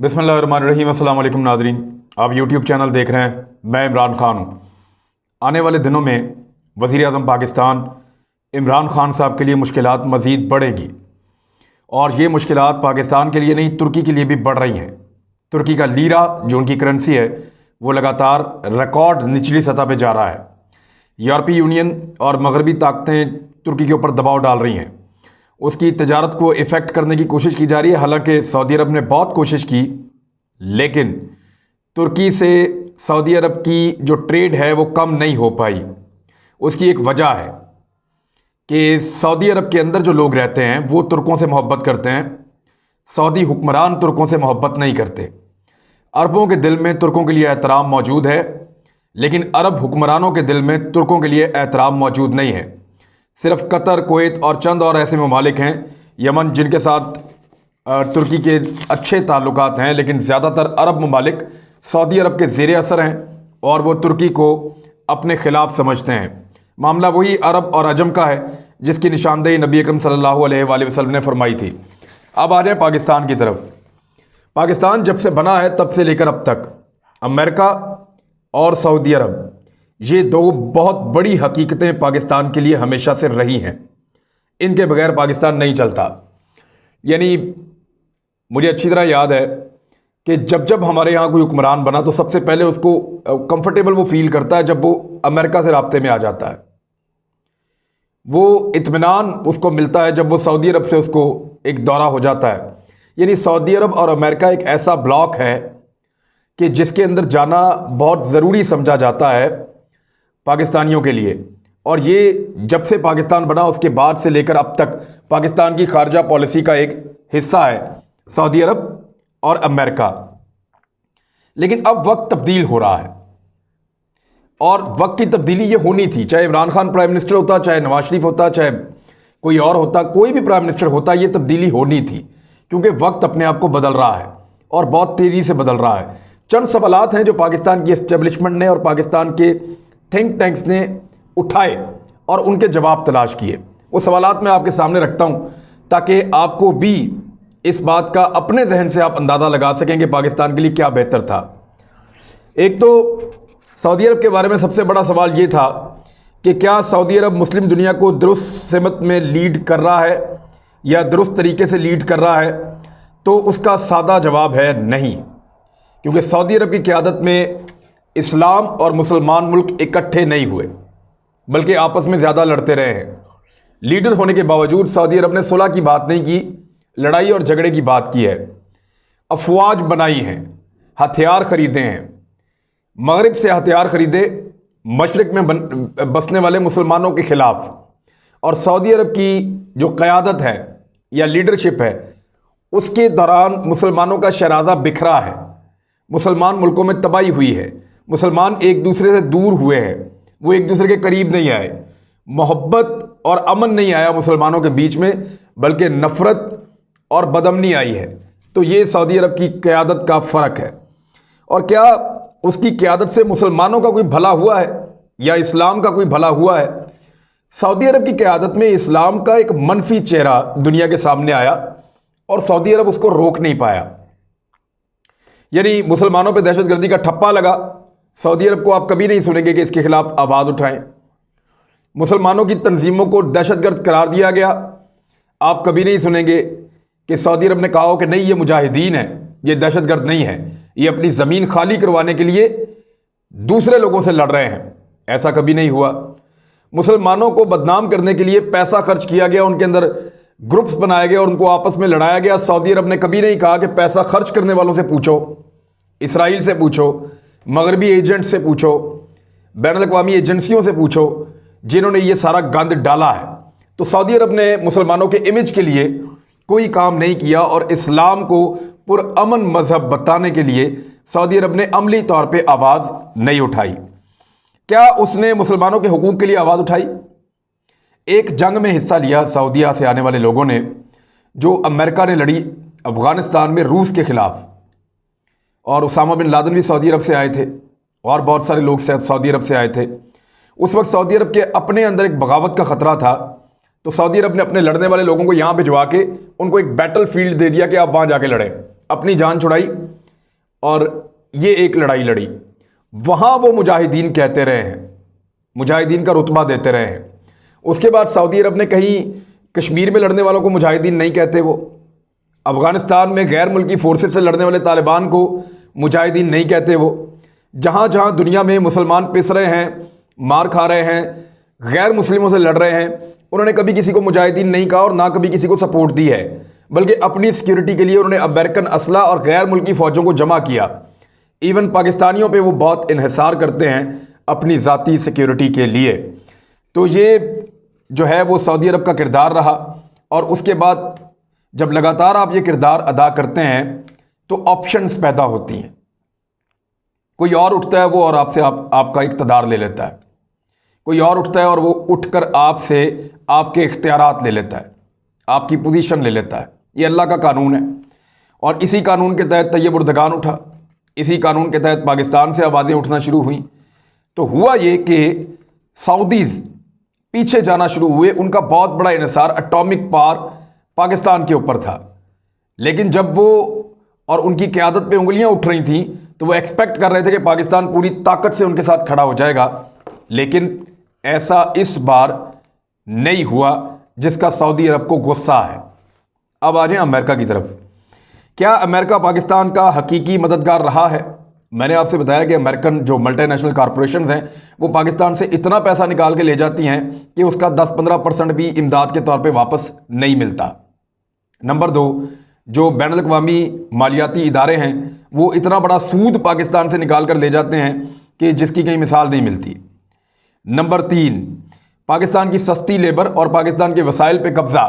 बिस्मिल्लाहिर्रहमानिर्रहीम। अस्सलाम वालेकुम नाज़रीन, आप यूट्यूब चैनल देख रहे हैं। मैं इमरान ख़ान हूँ। आने वाले दिनों में वज़ीर आज़म पाकिस्तान इमरान ख़ान साहब के लिए मुश्किलात मज़ीद बढ़ेगी और ये मुश्किलात पाकिस्तान के लिए नहीं, तुर्की के लिए भी बढ़ रही हैं। तुर्की का लीरा जो उनकी करेंसी है वो लगातार रिकॉर्ड निचली सतह पर जा रहा है। यूरोपीय यूनियन और मगरबी ताकतें तुर्की के ऊपर दबाव डाल रही हैं। उसकी तजारत को इफ़ेक्ट करने की कोशिश की जा रही है। हालांकि सऊदी अरब ने बहुत कोशिश की, लेकिन तुर्की से सऊदी अरब की जो ट्रेड है वो कम नहीं हो पाई। उसकी एक वजह है कि सऊदी अरब के अंदर जो लोग रहते हैं वो तुर्कों से मोहब्बत करते हैं। सऊदी हुक्मरान तुर्कों से मोहब्बत नहीं करते। अरबों के दिल में तुर्कों के लिए एहतराम मौजूद है, लेकिन अरब हुक्मरानों के दिल में तुर्कों के लिए एहतराम मौजूद नहीं है। सिर्फ कतर, कुवैत और चंद और ऐसे ममालिक हैं, यमन, जिनके साथ तुर्की के अच्छे ताल्लुकात हैं, लेकिन ज़्यादातर अरब ममालिक सऊदी अरब के ज़ेर असर हैं और वो तुर्की को अपने ख़िलाफ़ समझते हैं। मामला वही अरब और अजम का है जिसकी निशानदेही नबी अकरम सल्लल्लाहु अलैहि वसल्लम ने फरमाई थी। अब आ जाए पाकिस्तान की तरफ। पाकिस्तान जब से बना है तब से लेकर अब तक अमेरिका और सऊदी अरब, ये दो बहुत बड़ी हकीकतें पाकिस्तान के लिए हमेशा से रही हैं। इनके बगैर पाकिस्तान नहीं चलता। यानी मुझे अच्छी तरह याद है कि जब जब हमारे यहाँ कोई हुक्मरान बना तो सबसे पहले उसको कंफर्टेबल वो फील करता है जब वो अमेरिका से राब्ते में आ जाता है। वो इत्मीनान उसको मिलता है जब वो सऊदी अरब से उसको एक दौरा हो जाता है। यानी सऊदी अरब और अमेरिका एक ऐसा ब्लॉक है कि जिसके अंदर जाना बहुत ज़रूरी समझा जाता है पाकिस्तानियों के लिए। और ये जब से पाकिस्तान बना उसके बाद से लेकर अब तक पाकिस्तान की खारजा पॉलिसी का एक हिस्सा है सऊदी अरब और अमेरिका। लेकिन अब वक्त तब्दील हो रहा है और वक्त की तब्दीली ये होनी थी। चाहे इमरान खान प्राइम मिनिस्टर होता, चाहे नवाज शरीफ होता, चाहे कोई और होता, कोई भी प्राइम मिनिस्टर होता, ये तब्दीली होनी थी, क्योंकि वक्त अपने आप को बदल रहा है और बहुत तेज़ी से बदल रहा है। चंद सवालात हैं जो पाकिस्तान की एस्टेब्लिशमेंट ने और पाकिस्तान के थिंक टैंक्स ने उठाए और उनके जवाब तलाश किए। वो सवालात मैं आपके सामने रखता हूं ताकि आपको भी इस बात का अपने जहन से आप अंदाज़ा लगा सकें कि पाकिस्तान के लिए क्या बेहतर था। एक तो सऊदी अरब के बारे में सबसे बड़ा सवाल ये था कि क्या सऊदी अरब मुस्लिम दुनिया को दुरुस्त सिमत में लीड कर रहा है या दुरुस्त तरीके से लीड कर रहा है। तो उसका सादा जवाब है नहीं, क्योंकि सऊदी अरब की क़यादत में इस्लाम और मुसलमान मुल्क इकट्ठे नहीं हुए, बल्कि आपस में ज़्यादा लड़ते रहे हैं। लीडर होने के बावजूद सऊदी अरब ने सुलह की बात नहीं की, लड़ाई और झगड़े की बात की है। अफवाज बनाई हैं, हथियार ख़रीदे हैं, मगरिब से हथियार ख़रीदे मशरिक़ में बसने वाले मुसलमानों के ख़िलाफ़। और सऊदी अरब की जो क़यादत है या लीडरशिप है उसके दौरान मुसलमानों का शराज़ा बिखरा है, मुसलमान मुल्कों में तबाही हुई है, मुसलमान एक दूसरे से दूर हुए हैं, वो एक दूसरे के करीब नहीं आए, मोहब्बत और अमन नहीं आया मुसलमानों के बीच में, बल्कि नफ़रत और बदअमनी आई है। तो ये सऊदी अरब की क़यादत का फ़र्क है। और क्या उसकी क़यादत से मुसलमानों का कोई भला हुआ है या इस्लाम का कोई भला हुआ है। सऊदी अरब की क़यादत में इस्लाम का एक मनफी चेहरा दुनिया के सामने आया और सऊदी अरब उसको रोक नहीं पाया। यानी मुसलमानों पर दहशतगर्दी का ठप्पा लगा, सऊदी अरब को आप कभी नहीं सुनेंगे कि इसके खिलाफ आवाज़ उठाएं। मुसलमानों की तंजीमों को दहशतगर्द करार दिया गया, आप कभी नहीं सुनेंगे कि सऊदी अरब ने कहा हो कि नहीं ये मुजाहिदीन है, ये दहशतगर्द नहीं है, ये अपनी ज़मीन खाली करवाने के लिए दूसरे लोगों से लड़ रहे हैं। ऐसा कभी नहीं हुआ। मुसलमानों को बदनाम करने के लिए पैसा खर्च किया गया, उनके अंदर ग्रुप्स बनाए गए और उनको आपस में लड़ाया गया। सऊदी अरब ने कभी नहीं कहा कि पैसा खर्च करने वालों से पूछो, इसराइल से पूछो, मगरबी एजेंट से पूछो, बैनुल-अक़वामी एजेंसियों से पूछो जिन्होंने ये सारा गंद डाला है। तो सऊदी अरब ने मुसलमानों के इमेज के लिए कोई काम नहीं किया और इस्लाम को पुरअमन मजहब बताने के लिए सऊदी अरब ने अमली तौर पे आवाज़ नहीं उठाई। क्या उसने मुसलमानों के हुकूक के लिए आवाज़ उठाई? एक जंग में हिस्सा लिया सऊदीया से आने वाले लोगों ने, जो अमेरिका ने लड़ी अफ़गानिस्तान में रूस के ख़िलाफ़। और उसामा बिन लादेन भी सऊदी अरब से आए थे और बहुत सारे लोग सऊदी अरब से आए थे। उस वक्त सऊदी अरब के अपने अंदर एक बगावत का ख़तरा था, तो सऊदी अरब ने अपने लड़ने वाले लोगों को यहाँ भिजवा के उनको एक बैटल फील्ड दे दिया कि आप वहाँ जाके लड़ें। अपनी जान छुड़ाई और ये एक लड़ाई लड़ी, वहाँ वो मुजाहिदीन कहते रहे हैं, मुजाहिदीन का रुतबा देते रहे हैं। उसके बाद सऊदी अरब ने कहीं कश्मीर में लड़ने वालों को मुजाहिदीन नहीं कहते, वो अफ़गानिस्तान में गैर मुल्की फोर्सेस से लड़ने वाले तालिबान को मुजाहिदीन नहीं कहते, वो जहाँ जहाँ दुनिया में मुसलमान पिस रहे हैं, मार खा रहे हैं, गैर मुस्लिमों से लड़ रहे हैं, उन्होंने कभी किसी को मुजाहिदीन नहीं कहा और ना कभी किसी को सपोर्ट दी है, बल्कि अपनी सिक्योरिटी के लिए उन्होंने अमेरिकन असला और गैर मुल्की फ़ौजों को जमा किया। इवन पाकिस्तानियों पे वो बहुत इन्हिसार करते हैं अपनी ज़ाती सिक्योरिटी के लिए। तो ये जो है वो सऊदी अरब का किरदार रहा। और उसके बाद जब लगातार आप ये किरदार अदा करते हैं तो ऑप्शंस पैदा होती हैं। कोई और उठता है वो और आपसे आपका इख्तियार ले लेता है, कोई और उठता है और वो उठकर आपसे आपके इख्तियारात ले लेता है, आपकी पोजीशन ले लेता है। ये अल्लाह का कानून है और इसी कानून के तहत तैयब उर्दगान उठा, इसी कानून के तहत पाकिस्तान से आवाज़ें उठना शुरू हुई। तो हुआ ये कि सऊदीज़ पीछे जाना शुरू हुए, उनका बहुत बड़ा इन्हिसार एटॉमिक पावर पाकिस्तान के ऊपर था। लेकिन जब वो और उनकी क़यादत पे उंगलियां उठ रही थीं तो वो एक्सपेक्ट कर रहे थे कि पाकिस्तान पूरी ताकत से उनके साथ खड़ा हो जाएगा, लेकिन ऐसा इस बार नहीं हुआ, जिसका सऊदी अरब को गुस्सा है। अब आ जाएं अमेरिका की तरफ। क्या अमेरिका पाकिस्तान का हकीकी मददगार रहा है? मैंने आपसे बताया कि अमेरिकन जो मल्टीनेशनल कॉरपोरेशन हैं वो पाकिस्तान से इतना पैसा निकाल के ले जाती हैं कि उसका 10-15% भी इमदाद के तौर पे वापस नहीं मिलता। नंबर 2, जो बैनुल अक़वामी मालियाती इदारे हैं वो इतना बड़ा सूद पाकिस्तान से निकाल कर ले जाते हैं कि जिसकी कहीं मिसाल नहीं मिलती। नंबर 3, पाकिस्तान की सस्ती लेबर और पाकिस्तान के वसाइल पे कब्ज़ा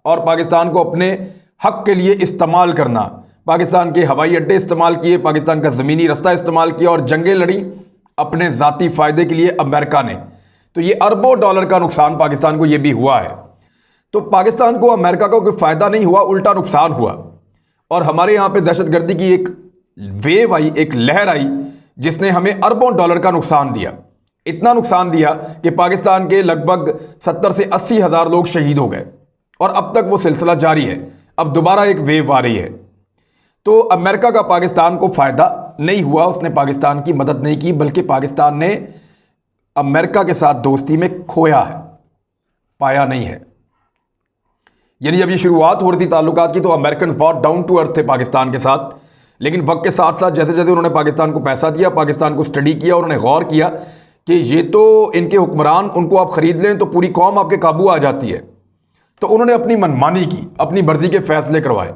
और पाकिस्तान को अपने हक के लिए इस्तेमाल करना। पाकिस्तान के हवाई अड्डे इस्तेमाल किए, पाकिस्तान का ज़मीनी रास्ता इस्तेमाल किया और जंगें लड़ी अपने ज़ाती फ़ायदे के लिए अमेरिका ने। तो ये अरबों डॉलर का नुकसान पाकिस्तान को ये भी हुआ है। तो पाकिस्तान को अमेरिका का कोई फ़ायदा नहीं हुआ, उल्टा नुकसान हुआ। और हमारे यहाँ पे दहशतगर्दी की एक वेव आई, एक लहर आई, जिसने हमें अरबों डॉलर का नुकसान दिया। इतना नुकसान दिया कि पाकिस्तान के लगभग 70 से 80 हज़ार लोग शहीद हो गए और अब तक वो सिलसिला जारी है। अब दोबारा एक वेव आ रही है। तो अमेरिका का पाकिस्तान को फ़ायदा नहीं हुआ, उसने पाकिस्तान की मदद नहीं की, बल्कि पाकिस्तान ने अमेरिका के साथ दोस्ती में खोया है, पाया नहीं है। यानी जब ये शुरुआत हो रही थी ताल्लुकात की तो अमेरिकन बहुत डाउन टू अर्थ थे पाकिस्तान के साथ, लेकिन वक्त के साथ साथ जैसे जैसे उन्होंने पाकिस्तान को पैसा दिया, पाकिस्तान को स्टडी किया, उन्होंने गौर किया कि ये तो इनके हुक्मरान, उनको आप ख़रीद लें तो पूरी कौम आपके काबू आ जाती है। तो उन्होंने अपनी मनमानी की, अपनी मर्जी के फैसले करवाए।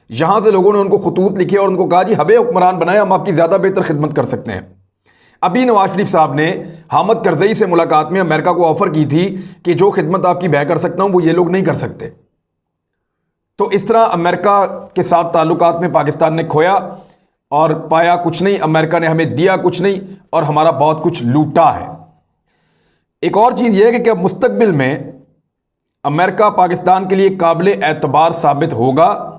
यहाँ से लोगों ने उनको खतूत लिखे और उनको कहा जी हमें हुक्मरान बनाए, हम आपकी ज़्यादा बेहतर खिदमत कर सकते हैं। अभी नवाज शरीफ साहब ने हामिद करज़ई से मुलाकात में अमेरिका को ऑफ़र की थी कि जो खिदमत आपकी मैं कर सकता हूँ वो ये लोग नहीं कर सकते। तो इस तरह अमेरिका के साथ ताल्लुकात में पाकिस्तान ने खोया और पाया कुछ नहीं, अमेरिका ने हमें दिया कुछ नहीं और हमारा बहुत कुछ लूटा है। एक और चीज़ यह है कि क्या मुस्तकबिल में अमेरिका पाकिस्तान के लिए काबिल एतबार साबित होगा?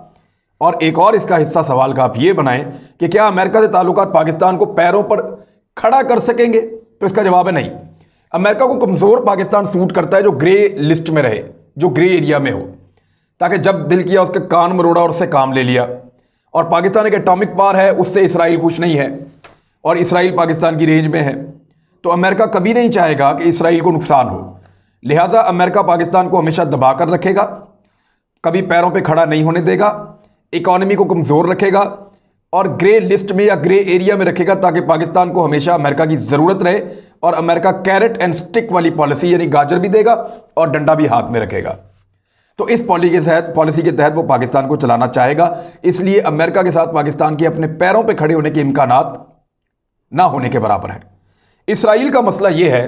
और एक और इसका हिस्सा सवाल का आप ये बनाएं कि क्या अमेरिका से ताल्लुकात पाकिस्तान को पैरों पर खड़ा कर सकेंगे? तो इसका जवाब है नहीं। अमेरिका को कमज़ोर पाकिस्तान सूट करता है जो ग्रे लिस्ट में रहे, जो ग्रे एरिया में हो, ताकि जब दिल किया उसके कान मरोड़ा और उससे काम ले लिया। और पाकिस्तान एक एटॉमिक पावर है, उससे इसराइल खुश नहीं है और इसराइल पाकिस्तान की रेंज में है। तो अमेरिका कभी नहीं चाहेगा कि इसराइल को नुकसान हो, लिहाजा अमेरिका पाकिस्तान को हमेशा दबा कर रखेगा, कभी पैरों पे खड़ा नहीं होने देगा, इकॉनमी को कमज़ोर रखेगा और ग्रे लिस्ट में या ग्रे एरिया में रखेगा, ताकि पाकिस्तान को हमेशा अमेरिका की ज़रूरत रहे और अमेरिका कैरेट एंड स्टिक वाली पॉलिसी, यानी गाजर भी देगा और डंडा भी हाथ में रखेगा। तो इस पॉलिसी के तहत वो पाकिस्तान को चलाना चाहेगा। इसलिए अमेरिका के साथ पाकिस्तान के अपने पैरों पे खड़े होने के इम्कानात ना होने के बराबर हैं। इसराइल का मसला ये है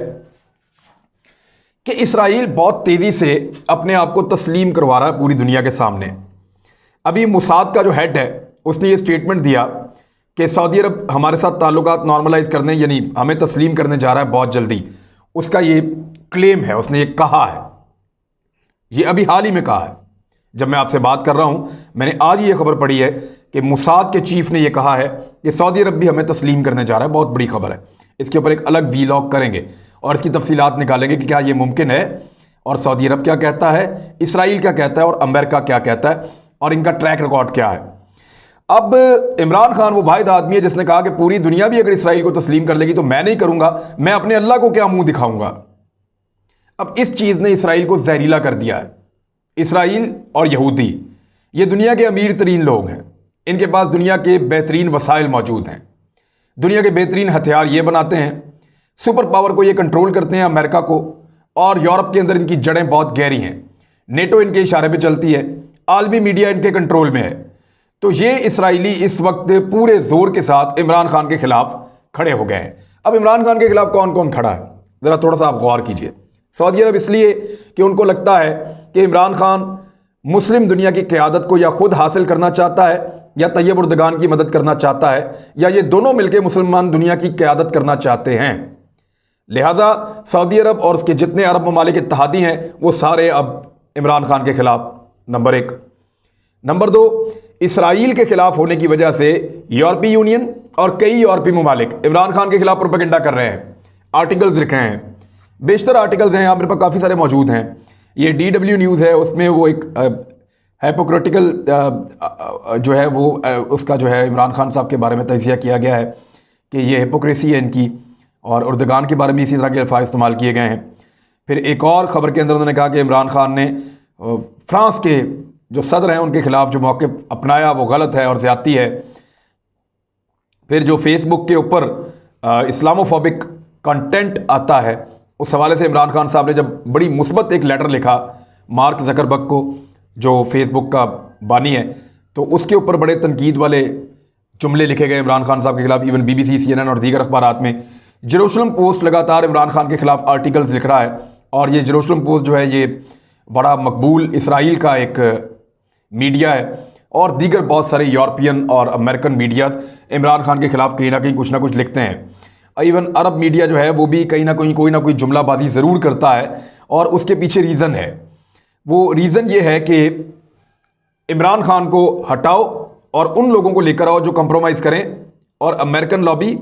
कि इसराइल बहुत तेज़ी से अपने आप को तस्लीम करवा रहा है पूरी दुनिया के सामने। अभी मुसाद का जो हेड है उसने ये स्टेटमेंट दिया कि सऊदी अरब हमारे साथ ताल्लुकात नॉर्मलाइज करने, यानी हमें तस्लीम करने जा रहा है बहुत जल्दी। उसका ये क्लेम है, उसने ये कहा है, ये अभी हाल ही में कहा है। जब मैं आपसे बात कर रहा हूं, मैंने आज ये खबर पढ़ी है कि मुसाद के चीफ ने यह कहा है कि सऊदी अरब भी हमें तस्लीम करने जा रहा है। बहुत बड़ी खबर है, इसके ऊपर एक अलग वीलॉग करेंगे और इसकी तफसीलात निकालेंगे कि क्या ये मुमकिन है और सऊदी अरब क्या कहता है, इसराइल क्या कहता है और अमेरिका क्या कहता है और इनका ट्रैक रिकॉर्ड क्या है। अब इमरान खान वो वाहिद आदमी है जिसने कहा कि पूरी दुनिया भी अगर इसराइल को तस्लीम कर लेगी तो मैं नहीं करूंगा, मैं अपने अल्लाह को क्या मुंह दिखाऊंगा। अब इस चीज़ ने इसराइल को जहरीला कर दिया है। इसराइल और यहूदी ये दुनिया के अमीर तरीन लोग हैं, इनके पास दुनिया के बेहतरीन वसाइल मौजूद हैं, दुनिया के बेहतरीन हथियार ये बनाते हैं, सुपर पावर को ये कंट्रोल करते हैं, अमेरिका को, और यूरोप के अंदर इनकी जड़ें बहुत गहरी हैं, नेटो इनके इशारे पे चलती है, आलमी मीडिया इनके कंट्रोल में है। तो ये इसराइली इस वक्त पूरे जोर के साथ इमरान खान के खिलाफ खड़े हो गए हैं। अब इमरान खान के खिलाफ कौन कौन खड़ा है, ज़रा थोड़ा सा आप गौर कीजिए। सऊदी अरब इसलिए कि उनको लगता है कि इमरान खान मुस्लिम दुनिया की क़यादत को या खुद हासिल करना चाहता है या तैयब उर्दगान की मदद करना चाहता है, या ये दोनों मिलकर मुसलमान दुनिया की क़यादत करना चाहते हैं। लिहाजा सऊदी अरब और उसके जितने अरब ममालिक इत्तेहादी हैं वो सारे अब इमरान खान के खिलाफ, नंबर एक। नंबर दो, इसराइल के खिलाफ होने की वजह से यूरोपीय यूनियन और कई यूरोपीय ममालिक इमरान खान के खिलाफ प्रोपेगेंडा कर रहे हैं, आर्टिकल्स लिख रहे हैं। बेशतर आर्टिकल्स हैं, यहाँ मेरे पास काफ़ी सारे मौजूद हैं। ये DW न्यूज़ है, उसमें वो एक हाइपोक्रेटिकल जो है वो उसका जो है इमरान खान साहब के बारे में तजिया किया गया है कि ये हिपोक्रेसी है इनकी, और उर्दगान के बारे में इसी तरह के अल्फाज इस्तेमाल किए गए हैं। फिर एक और ख़बर के अंदर उन्होंने कहा कि इमरान खान ने फ्रांस के जो सदर हैं उनके खिलाफ जो मौक़िफ़ अपनाया वो गलत है और ज़्यादती है। फिर जो फेसबुक के ऊपर इस्लामोफोबिक कंटेंट आता है, उस हवाले से इमरान खान साहब ने जब बड़ी मुस्बत एक लेटर लिखा मार्क ज़करबर्ग को, जो फेसबुक का बानी है, तो उसके ऊपर बड़े तनकीद वाले जुमले लिखे गए इमरान खान साहब के खिलाफ। इवन BBC, CNN और दीगर अखबारात में जेरूशलम पोस्ट लगातार इमरान खान के खिलाफ आर्टिकल्स लिख रहा है, और ये जेरूशलम पोस्ट जो है ये बड़ा मकबूल इसराइल का एक मीडिया है, और दीगर बहुत सारे यूरोपियन और अमेरिकन मीडियाज़ इमरान खान के खिलाफ कहीं ना कुछ लिखते हैं। इवन अरब मीडिया जो है वो भी कहीं ना कहीं कोई ना कोई जुमलाबाजी ज़रूर करता है, और उसके पीछे रीज़न है। वो रीज़न ये है कि इमरान खान को हटाओ और उन लोगों को लेकर आओ जो कंप्रोमाइज़ करें, और अमेरिकन लॉबी,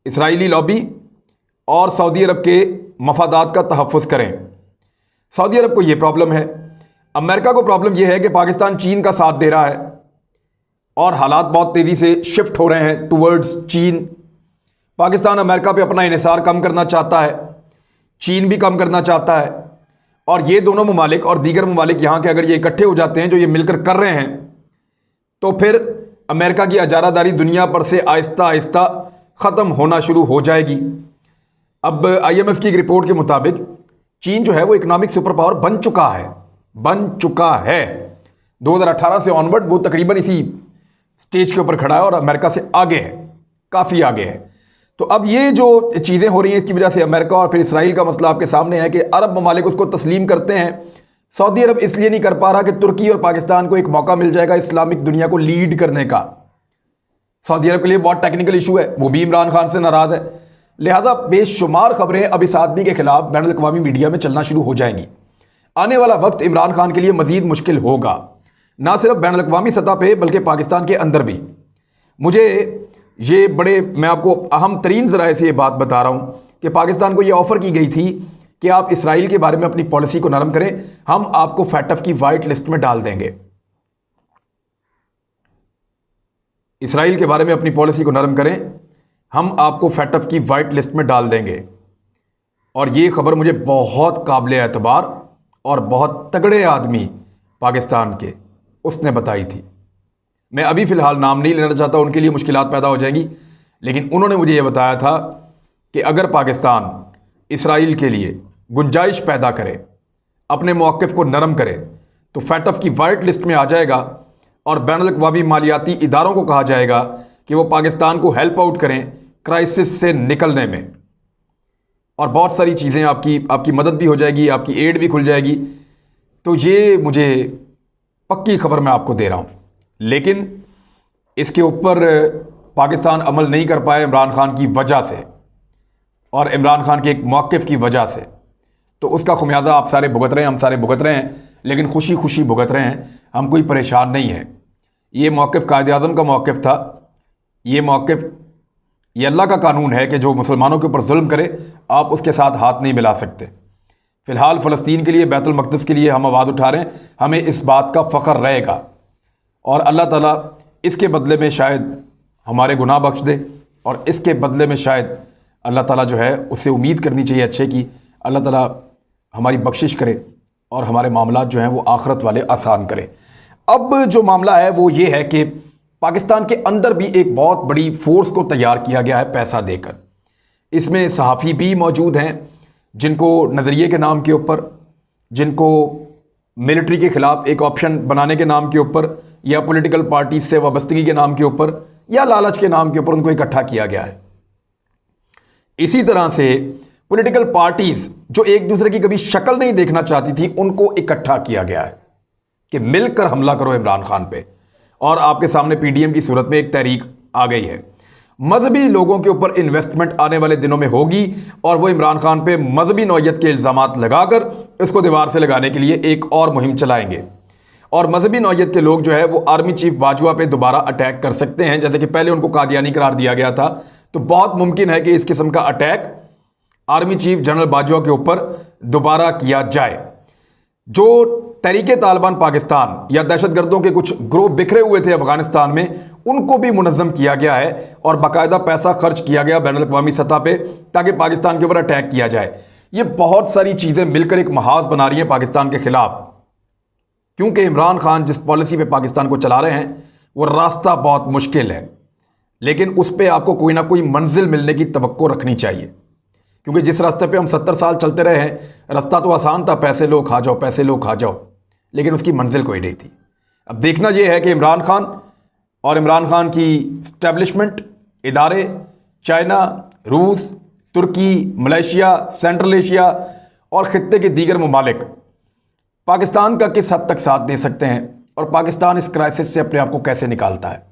इसराइली लॉबी और सऊदी अरब के मफादात का तहफ़्फ़ुज़ करें। सऊदी अरब को ये प्रॉब्लम है, अमेरिका को प्रॉब्लम यह है कि पाकिस्तान चीन का साथ दे रहा है और हालात बहुत तेज़ी से शिफ्ट हो रहे हैं टूवर्ड्स चीन। पाकिस्तान अमेरिका पे अपना इन्हिसार कम करना चाहता है, चीन भी कम करना चाहता है, और ये दोनों ममालिक और दीगर ममालिक यहाँ के अगर ये इकट्ठे हो जाते हैं जो ये मिलकर कर रहे हैं, तो फिर अमेरिका की अजारादारी दुनिया पर से आहिस्ता आहिस्ता ख़त्म होना शुरू हो जाएगी। अब IMF की एक रिपोर्ट के मुताबिक चीन जो है वो इकोनॉमिक सुपर पावर बन चुका है। 2018 से ऑनवर्ड वो तकरीबन इसी स्टेज के ऊपर खड़ा है और अमेरिका से आगे है, काफ़ी आगे है। तो अब ये जो चीज़ें हो रही हैं इसकी वजह से अमेरिका और फिर इसराइल का मसला आपके सामने है कि अरब ममालिक उसको तस्लीम करते हैं। सऊदी अरब इसलिए नहीं कर पा रहा कि तुर्की और पाकिस्तान को एक मौका मिल जाएगा इस्लामिक दुनिया को लीड करने का। सऊदी अरब के लिए बहुत टेक्निकल इशू है, वो भी इमरान खान से नाराज़ है। लिहाजा बेशुमार खबरें अब इस आदमी के खिलाफ बैनुल अक़वामी मीडिया में चलना शुरू हो जाएंगी। आने वाला वक्त इमरान खान के लिए मज़ीद मुश्किल होगा, ना सिर्फ बैनुल अक़वामी सतह पे बल्कि पाकिस्तान के अंदर भी। मुझे ये बड़े, मैं आपको अहम तरीन ज़राए से ये बात बता रहा हूँ कि पाकिस्तान को ये ऑफ़र की गई थी कि आप इसराइल के बारे में अपनी पॉलिसी को नरम करें, हम आपको फैटफ की वाइट लिस्ट में डाल देंगे। इसराइल के बारे में अपनी पॉलिसी को नरम करें, हम आपको फैटफ की वाइट लिस्ट में डाल देंगे। और ये खबर मुझे बहुत काबिल एतबार और बहुत तगड़े आदमी पाकिस्तान के उसने बताई थी। मैं अभी फ़िलहाल नाम नहीं लेना चाहता, उनके लिए मुश्किलात पैदा हो जाएंगी, लेकिन उन्होंने मुझे ये बताया था कि अगर पाकिस्तान इसराइल के लिए गुंजाइश पैदा करे, अपने मौक़िफ़ को नरम करे, तो फैटफ की वाइट लिस्ट में आ जाएगा और बैनुल अक़वामी मालियाती इदारों को कहा जाएगा कि वो पाकिस्तान को हेल्प आउट करें क्राइसिस से निकलने में, और बहुत सारी चीज़ें आपकी मदद भी हो जाएगी, आपकी एड भी खुल जाएगी। तो ये मुझे पक्की खबर मैं आपको दे रहा हूँ, लेकिन इसके ऊपर पाकिस्तान अमल नहीं कर पाए इमरान खान की वजह से और इमरान खान के एक मौक़िफ़ की वजह से। तो उसका खुमियाजा आप सारे भुगत रहे हैं, हम सारे भुगत रहे हैं, लेकिन खुशी खुशी भुगत रहे हैं, हम कोई परेशान नहीं है। ये मौक़िफ़ कायद-ए-आज़म का मौक़िफ़ था, ये मौक़िफ़, ये अल्लाह का कानून है कि जो मुसलमानों के ऊपर जुल्म करे आप उसके साथ हाथ नहीं मिला सकते। फ़िलहाल फ़लस्तीन के लिए, बैतुल मक़दिस के लिए हम आवाज़ उठा रहे हैं, हमें इस बात का फ़ख्र रहेगा और अल्लाह ताला इसके बदले में शायद हमारे गुनाह बख्श दे, और इसके बदले में शायद अल्लाह ताला जो है उससे उम्मीद करनी चाहिए अच्छे की, अल्लाह ताला हमारी बख्शिश करे और हमारे मामलात जो हैं वो आखिरत वाले आसान करे। अब जो मामला है वो ये है कि पाकिस्तान के अंदर भी एक बहुत बड़ी फोर्स को तैयार किया गया है पैसा देकर। इसमें सहाफ़ी भी मौजूद हैं जिनको नज़रिए के नाम के ऊपर, जिनको मिलिट्री के ख़िलाफ़ एक ऑप्शन बनाने के नाम के ऊपर, या पॉलिटिकल पार्टी से वाबस्तगी के नाम के ऊपर, या लालच के नाम के ऊपर उनको इकट्ठा किया गया है। इसी तरह से पॉलिटिकल पार्टीज़ जो एक दूसरे की कभी शक्ल नहीं देखना चाहती थी, उनको इकट्ठा किया गया है कि मिलकर हमला करो इमरान खान पे। और आपके सामने पीडीएम की सूरत में एक तहरीक आ गई है। मजहबी लोगों के ऊपर इन्वेस्टमेंट आने वाले दिनों में होगी और वो इमरान खान पे मजहबी नौयत के इल्ज़ामात लगाकर इसको दीवार से लगाने के लिए एक और मुहिम चलाएंगे। और मजहबी नौयत के लोग जो है वो आर्मी चीफ बाजवा पे दोबारा अटैक कर सकते हैं, जैसे कि पहले उनको कादियानी करार दिया गया था। तो बहुत मुमकिन है कि इस किस्म का attack army chief general Bajwa के ऊपर दोबारा किया जाए। जो तहरीके तालिबान पाकिस्तान या दहशतगर्दों के कुछ ग्रोह बिखरे हुए थे अफगानिस्तान में, उनको भी मुनज़्ज़म किया गया है और बाकायदा पैसा खर्च किया गया बैनुल अक़वामी सतह पे ताकि पाकिस्तान के ऊपर अटैक किया जाए। ये बहुत सारी चीज़ें मिलकर एक महाज बना रही हैं पाकिस्तान के ख़िलाफ़, क्योंकि इमरान खान जिस पॉलिसी पे पाकिस्तान को चला रहे हैं वो रास्ता बहुत मुश्किल है, लेकिन उस पर आपको कोई ना कोई मंजिल मिलने की तवक्को रखनी चाहिए। क्योंकि जिस रास्ते पे हम 70 साल चलते रहे हैं, रास्ता तो आसान था, पैसे लो खा जाओ, पैसे लो खा जाओ, लेकिन उसकी मंजिल कोई नहीं थी। अब देखना यह है कि इमरान खान और इमरान खान की स्टैब्लिशमेंट, इदारे, चाइना, रूस, तुर्की, मलेशिया, सेंट्रल एशिया और ख़ित्ते के दीगर ममालिक पाकिस्तान का किस हद तक साथ दे सकते हैं और पाकिस्तान इस क्राइसिस से अपने आप को कैसे निकालता है।